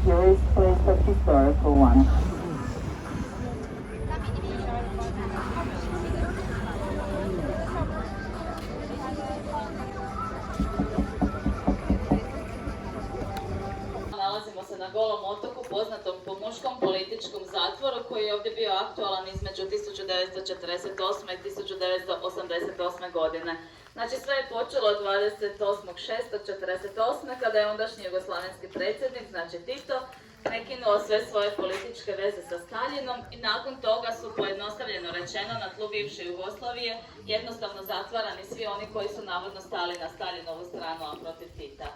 tourist place but historical one. Nalazimo se na Golom otoku, poznatom po muškom političkom zatvoru koji je ovdje bio aktualan između 1948. i 1988. godine. Znači sve je počelo 28.6.1948. kada je ondašnji jugoslavenski predsjednik, znači Tito, prekinuo sve svoje političke veze sa Staljinom i nakon toga su, pojednostavljeno rečeno, na tlu bivše Jugoslavije jednostavno zatvarani svi oni koji su navodno stali na Staljinovu stranu, a protiv Tita.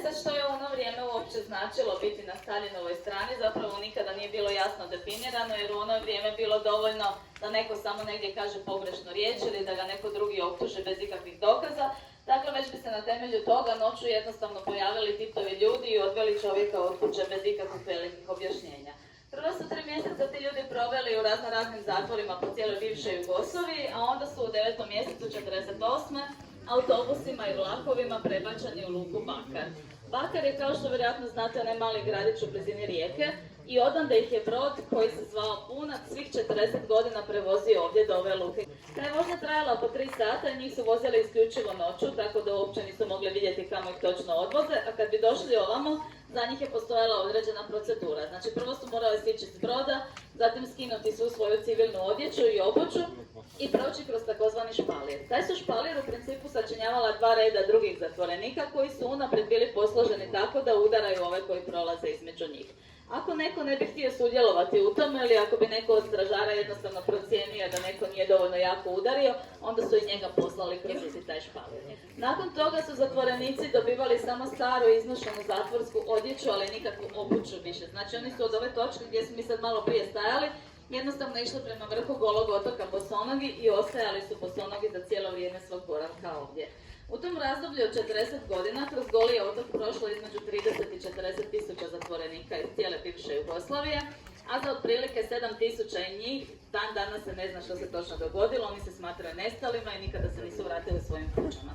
Sad što je u ono vrijeme uopće značilo biti na Staljinovoj strani, zapravo nikada nije bilo jasno definirano, jer u ono vrijeme bilo dovoljno da neko samo negdje kaže pogrešnu riječ ili da ga neko drugi optuži bez ikakvih dokaza. Dakle, već bi se na temelju toga noću jednostavno pojavili Titovi ljudi i odveli čovjeka od kuće bez ikakvih velikih objašnjenja. Prvo su 3 mjeseca ti ljudi proveli u raznim zatvorima po cijeloj bivšoj Jugoslaviji, a onda su u 9. mjesecu 1948. autobusima i vlakovima prebačeni u luku Bakar. Bakar je, kao što vjerojatno znate, onaj mali gradić u blizini rijeke i odande ih je brod koji se zvao Punac svih 40 godina prevozio ovdje do ove luke. Ta je vožnja trajala po 3 sata i njih su vozili isključivo noću, tako da uopće nisu mogli vidjeti kamo ih točno odvoze, a kad bi došli ovamo, za njih je postojala određena procedura. Znači, prvo su morali stići s broda, zatim skinuti svu svoju civilnu odjeću i obuću i proći kroz takozvani špalir. Taj su špalir u principu sačinjavala 2 reda drugih zatvorenika koji su unaprijed bili posloženi tako da udaraju ove koji prolaze između njih. Ako neko ne bi htio sudjelovati u tome ili ako bi neko od stražara jednostavno procijenio da neko nije dovoljno jako udario, onda su i njega poslali kroz taj špalir. Nakon toga su zatvorenici dobivali samo staru iznošenu zatvorsku odjeću, ali nikakvu obuću više. Znači oni su od ove točke gdje smo mi sad malo prije stajali, jednostavno išli prema vrhu Golog otoka bosonogi i ostajali su bosonogi za cijelo vrijeme svog boravka ovdje. U tom razdoblju od 40 godina kroz Goli otok prošlo između 30 i 40 tisuća zatvorenika iz cijele bivše Jugoslavije, a za otprilike 7 tisuća i njih dan danas se ne zna što se točno dogodilo, oni se smatraju nestalima i nikada se nisu vratili svojim kućama.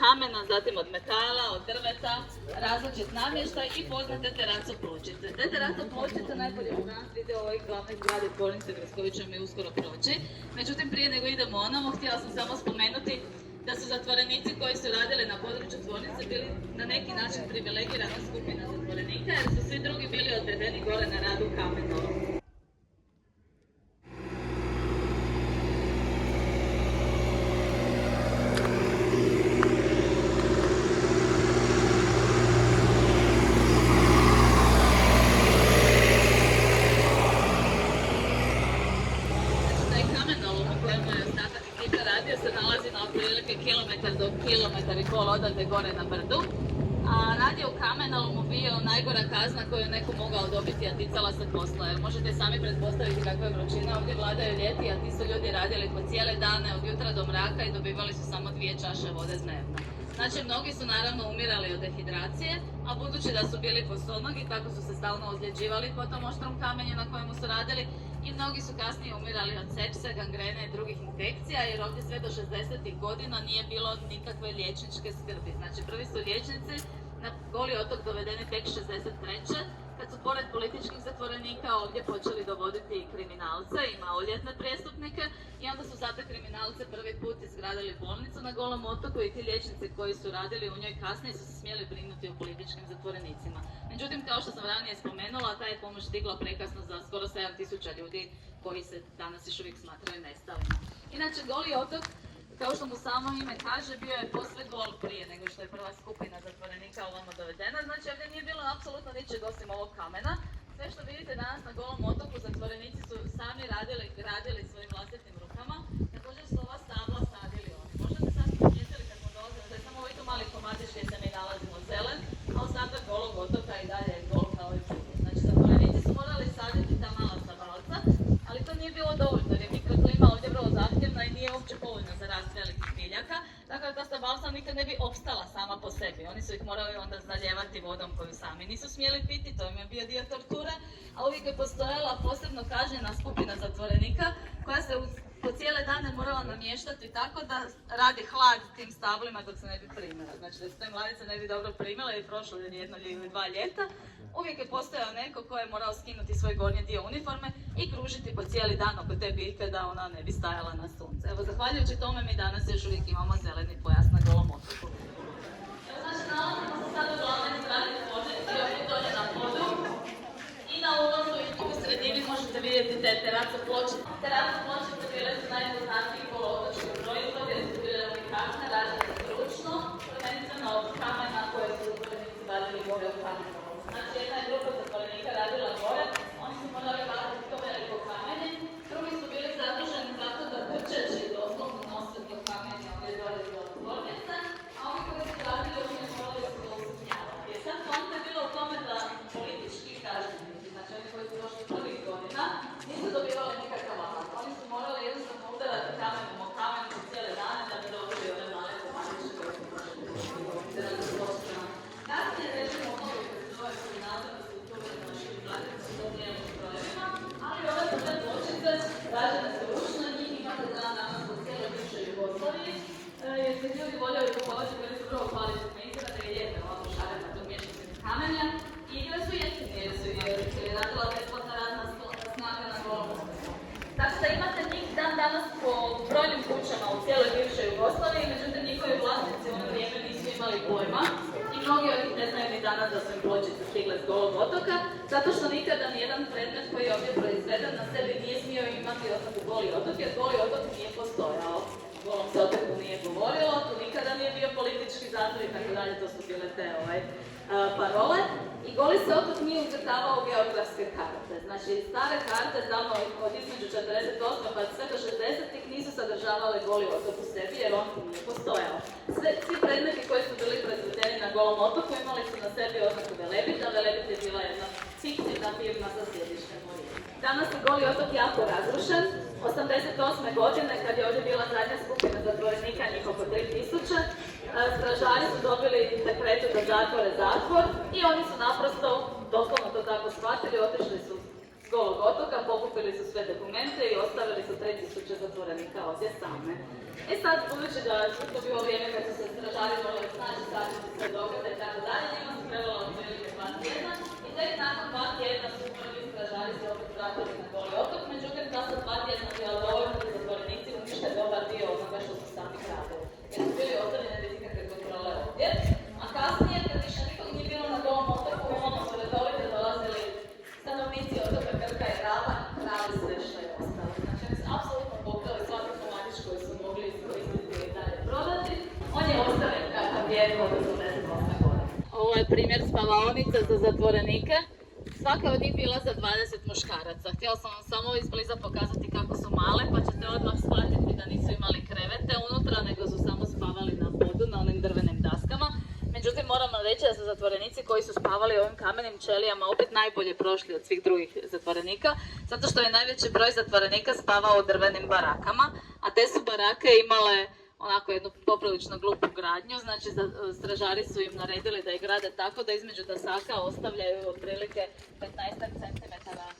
Kamena, zatim od metala, od drveta, različit namještaj i poznate teraso pločice. Te teraso pločice najbolje u nas vide u ovoj glavnoj zgradi tvornice kroz koju ćemo mi uskoro proći. Međutim, prije nego idemo onamo, htjela sam samo spomenuti da su zatvorenici koji su radili na području tvornice bili na neki način privilegirana skupina zatvorenika, jer su svi drugi bili odvedeni gore na rad u Kamenovu. Kilometar do kilometar i pol odavde gore na brdu. A rad je u Kamenolomu bio najgora kazna koju je neko mogao dobiti, a ticala se posla. Jer možete sami pretpostaviti kakva je vrućina, ovdje vladaju ljeti, a ti su ljudi radili po cijele dane od jutra do mraka i dobivali su samo 2 čaše vode dnevno. Znači, mnogi su naravno umirali od dehidracije, a budući da su bili bosonogi, tako su se stalno ozljeđivali po tom oštrom kamenju na kojemu su radili i mnogi su kasnije umirali od sepse, gangrene i drugih infekcija, jer ovdje sve do 60. godina nije bilo nikakve liječničke skrbi. Znači, prvi su liječnici na Goli otok dovedeni tek 63. kad su pored političkih zatvorenika ovdje počeli dovoditi i kriminalce i maloljetne prijestupnike i onda su za te kriminalce prvi put izgradili bolnicu na Golom otoku i ti liječnici koji su radili u njoj kasnije su se smjeli brinuti o političkim zatvorenicima. Međutim, kao što sam ranije spomenula, ta je pomoć stigla prekasno za skoro 7.000 ljudi koji se danas još uvijek smatraju nestalima. Inače, Goli otok, kao što mu samo ime kaže, bio je posve gol prije nego što je prva skupina zatvorenika ovamo dovedena. Znači, ovdje nije bilo apsolutno ničeg osim ovog kamena. Sve što vidite danas na Golom otoku, zatvorenici su sami gradili svojim vlastitim rukama. Također su ova stabla sadili oni. Možda ste sad primijetili kad smo dolazili da je samo ovaj tu mali komadić gdje se mi nalazimo zelen, a ostatak Golog otoka i dalje je gol kao i drugo. Znači, jednostavno nikad ne bi opstala sama po sebi. Oni su ih morali onda zaljevati vodom koju sami nisu smjeli piti, to im je bio dio torture, a uvijek je postojala posebno kažnjena skupina zatvorenika koja se po cijele dane morala namještati tako da radi hlad tim stablima dok se ne bi primila. Znači da se te mladice ne bi dobro primile i prošlo jedno ili 2 ljeta. Uvijek je postojao neko ko je morao skinuti svoj gornji dio uniforme i kružiti po cijeli dan oko te biljke da ona ne bi stajala na sunce. Evo, zahvaljujući tome mi danas još uvijek imamo zeleni pojas na Golom otoku. Evo, znači, nalazimo se sad u glavnoj zgradi tvornice, ovdje dolje na podu. I na ulazu i tu u sredini možete vidjeti te teraco pločice. Teraco pločice bile su najpoznatiji poluotočki proizvod jer su bile unikatne, rađene stručno, prvenstveno od kamena koje su zatvorenici vadili gore u kamenu. Znači, jedna je grupa zatvorenika radila gore, oni su morali vaditi to veliko kamenje, drugi su bili zaduženi zato da trčeći doslovno nose to kamenje ovdje dolje do tvornice, a oni koji su radili ovdje morali su to usmjavati. Jer sad poanta je bilo u tome da politički kažnjenici, znači oni koji su došli prvih godina, nisu dobivali nikakav alat. Oni su morali jednostavno udarati kamenom o kamen po cijele dane da bi dobili ove male komadiće koje su možete učiniti. Kasnije režimo mnogo koje su nadzorne strukture na našim mladim sudobnijelim brojevima, ali ove prve pločice rađene su ručno, njih imate danas u cijeloj bivšoj Jugoslaviji, jer se ljudi voljeli kupovati bili su vrlo kvalitetne izrade i lijepe ovako šarenate umješnice kamenja i bile su jeftine jer su je radila besplatna radna snaga na Golom otoku. Tako da imate njih dan danas po brojnim kućama u cijeloj bivšoj Jugoslaviji, međutim njihovi vlasnici u ono vrijeme nisu imali pojma i mnogi od njih ne znaju ni danas da su im pločice stigle s Golog otoka, zato što nikada nijedan predmet koji je ovdje proizveden na sebi nije smio imati oznaku Goli otok, jer Goli otok nije postojao. O Golom se otoku nije govorilo, tu nikada nije bio politički zatvor i tako dalje, to su bile te parole. I Goli se otok nije ucrtavao u geografske karte. Znači, stare karte tamo od između 48. pa sve do 60-ih nisu sadržavale Goli otok u sebi jer on nije postojao. Svi predmeti koji su bili proizvedeni na Golom otoku imali su na sebi oznaku Velebit, a Velebit je bila jedna fiktivna firma sa sjedištem u Rimu. Danas je Goli otok jako razrušen. 88. godine, kad je ovdje bila zadnja skupina zatvorenika, njih oko 3000, stražari su dobili dekretu da zatvore zatvor i oni su naprosto, doslovno to tako shvatili, otišli su s Golog otoka, pokupili su sve dokumente i ostavili su 3000 zatvorenika ovdje same. E sad, budući da to bilo vrijeme kad su se stražari morali snaći, pratiti sve događaje i tako dalje, njima su trebalo otprilike 2 tjedna i tek nakon 2 tjedna su prvi stražari se opet vratili na Goli otok, međutim ta su 2 tjedna bila dovoljno da zatvorenici unište dobar dio onoga što su sami gradili. Jer su bili ostavljeni bez ikakve kontrole ovdje, a kasnije, kad više nikog nije bilo na Golom otoku, ono su redovite dolazili stanovnici otoka Krka i Raba, krali sve što je ostalo. Znači, oni su apsolutno pokrali svaki komadić koji su mogli iskoristiti i dalje prodati. On je ostavljen kakav je od 88. godine. Ovo je primjer spavaonica za zatvorenike. Svaka od njih bila za 20 muškaraca. Htjela sam vam samo izbliza pokazati kako su male, pa ćete odmah shvatiti da nisu imali krevete unutra, nego su samo spavali na podu, na onim drvenim daskama. Međutim, moram vam reći da su zatvorenici koji su spavali u ovim kamenim ćelijama opet najbolje prošli od svih drugih zatvorenika, zato što je najveći broj zatvorenika spavao u drvenim barakama, a te su barake imale onako jednu poprilično glupu gradnju, znači stražari su im naredili da ih grade tako da između dasaka ostavljaju otprilike 15 cm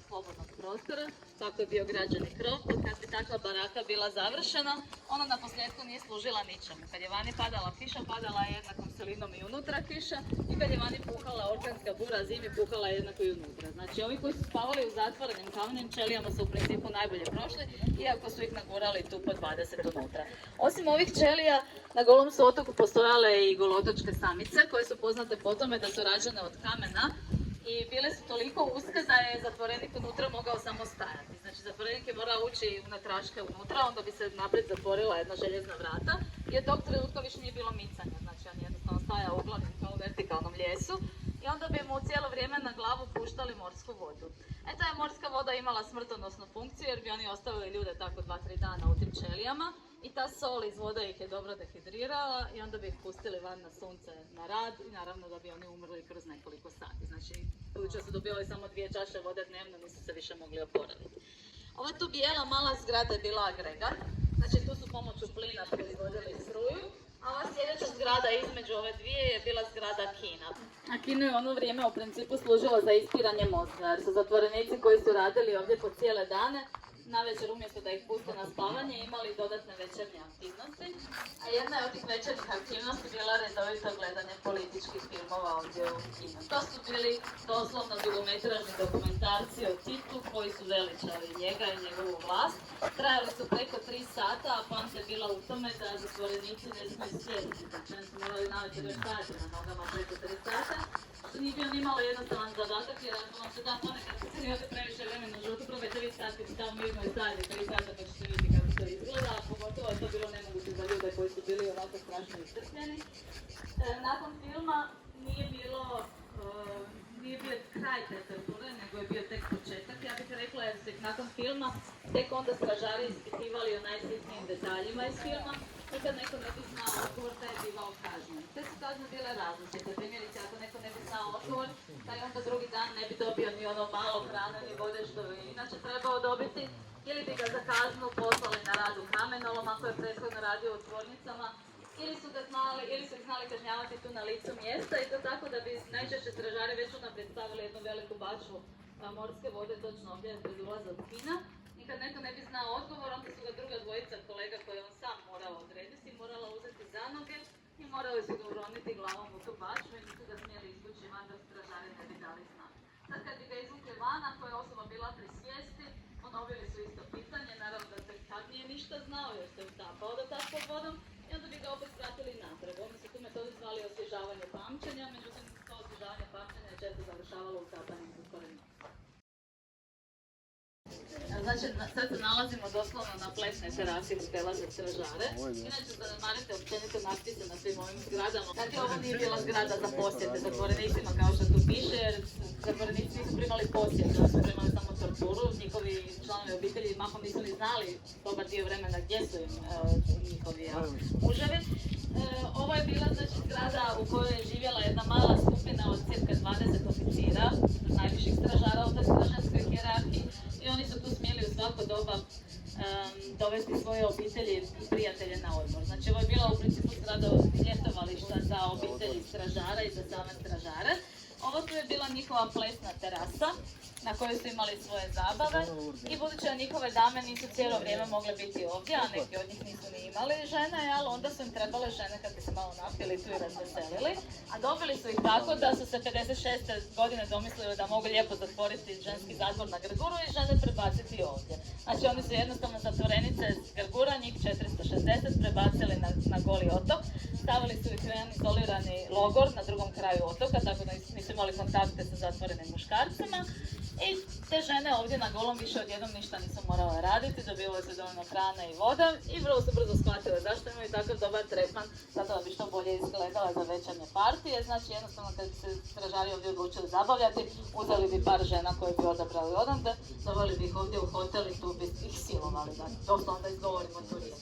slobodnog prostora, tako je bio građeni krov. Kad bi takva baraka bila završena, ona na posljedku nije služila ničemu. Kad je vani padala kiša, padala je jednakom silinom i unutra kiša, i kad je vani puhala orkanska bura zimi, puhala je jednako i unutra. Znači ovi koji su spavali u zatvorenim kamenim ćelijama su u principu najbolje prošli, iako su ih nagurali tu po 20 unutra. Osim ovih ćelija, na Golom su otoku postojale i golotočke samice, koje su poznate po tome da su rađene od kamena i bile su toliko uske da je zatvorenik unutra mogao samo stajati. Znači, zatvorenik je morao ući unatraške unutra, onda bi se naprijed zatvorila jedna željezna vrata i od tog trenutka više nije bilo micanja. Znači, on je jednostavno stajao uglavnom kao u vertikalnom lijesu i onda bi mu cijelo vrijeme na glavu puštali morsku vodu. Ta je morska voda imala smrtonosnu funkciju jer bi oni ostavili ljude tako 2-3 dana u tim ćelijama i ta sol iz vode ih je dobro dehidrirala i onda bi ih pustili van na sunce na rad i naravno da bi oni umrli kroz nekoliko sati. Znači, budući da su dobivali samo 2 čaše vode dnevno, nisu se više mogli oporaviti. Ova tu bijela mala zgrada je bila agregat, znači tu su pomoću plina proizvodili struju A ova sljedeća zgrada između ove dvije je bila zgrada kina. A kino je u ono vrijeme u principu služilo za ispiranje mozga, jer su zatvorenici koji su radili ovdje po cijele dane, navečer umjesto da ih puste na spavanje, imali dodatne večernje aktivnosti. A jedna od tih večernjih aktivnosti bila redovito gledanje političkih filmova ovdje u kinu. To su bili doslovno dugometražni dokumentarci o Titu koji su veličali njega i njegovu vlast. Trajali su preko 3 sata, a poanta je bila u tome da zatvorenici ne smiju sjediti. Znači oni su morali navečer još stajati na nogama preko 3 sata. Što nije bio nimalo jednostavan zadatak, jer ako vam se da ponekad se ne ode previše vremena u životu, probajte vi stati tamo mirno i stajati 3 sata pa ćete vidjeti kako to izgleda, a pogotovo je to bilo nemoguće za ljude koji su bili ovako strašno iscrpljeni. Nakon filma nije bio kraj te torture, nego je bio tek početak, ja bih rekla, jer se nakon filma tek onda stražari ispitivali o najsitnijim detaljima iz filma i kad neko ne bi znao odgovor, taj je bivao kažnjen. Te su kazne bile različite, primjerice ako neko ne bi znao odgovor, taj onda drugi dan ne bi dobio ni ono malo hrane ni vode što bi inače trebao dobiti, ili bi ga za kaznu poslali na rad u kamenolom ako je prethodno radio u tvornicama, ili su ih znali kažnjavati tu na licu mjesta i to tako da bi najčešće stražari već unaprijed stavili jednu veliku bačvu morske vode točno ovdje pred ulazom kina. I kad neko ne bi znao odgovor, onda su ga druga dvojica kolega koje on sam morao odrediti, morala uzeti za noge i morali su ga uroniti glavom u tu bačvu i nisu ga smjeli izvući van dok stražari ne bi dali znak. Sad kad bi ga izvukli van, ako je osoba bila pri svijesti, ponovili su isto pitanje, naravno da se tad nije ništa znao jer se utapao do tad pod vodom, i onda bi ga opet vratili natrag. Oni su tu metodu zvali osvježavanje pamćenja, međutim to osvježavanje pamćenja je često završavalo utapanjem zatvorenika. Znači, sad se nalazimo doslovno na pletnoj terasi hotela za stražare. Inače, zanemarite općenito natpise na svim ovim zgradama. Znači, ovo nije bila zgrada za posjete zatvorenicima, kao što tu piše, jer zatvorenici nisu primali posjete, oni su primali samo torturu. Njihovi članovi obitelji mahom nisu ni znali dobar dio vremena gdje su im njihovi muževi. Ovo je bila znači zgrada u kojoj je živjela jedna mala skupina od cirka 20 oficira, najviših stražara u toj stražarskoj hijerarhiji, i oni su tu smjeli u svako doba dovesti svoje obitelji i prijatelje na odmor. Znači ovo je bila u principu zgrada ljetovališta za obitelji stražara i za same stražare. Ovo tu je bila njihova plesna terasa na kojoj su imali svoje zabave i budući da njihove dame nisu cijelo vrijeme mogle biti ovdje, a neki od njih nisu ni imali žene, ali onda su im trebale žene kad bi se malo napili tu i razveselili, a dobili su ih tako da su se 56. godine domislili da mogu lijepo zatvoriti ženski zatvor na Grguru i žene prebaciti ovdje. Znači oni su jednostavno zatvorenice s Grgura, njih 460, prebacili na Goli otok, stavili su ih u jedan izolirani logor na drugom kraju otoka, tako da nisu imali kontakte sa zatvorenim muškarcima. I te žene ovdje na Golom više odjednom ništa nisu morale raditi, dobivale su dovoljno hrane i vode i vrlo su brzo shvatile zašto imaju takav dobar tretman, zato da bi što bolje izgledala za večernje partije. Znači jednostavno kad se stražari ovdje odlučili zabavljati, uzeli bi par žena koje bi odabrali odande, doveli bi ih ovdje u hotel i tu bi ih silovali, znači doslovno da izgovorimo tu riječ.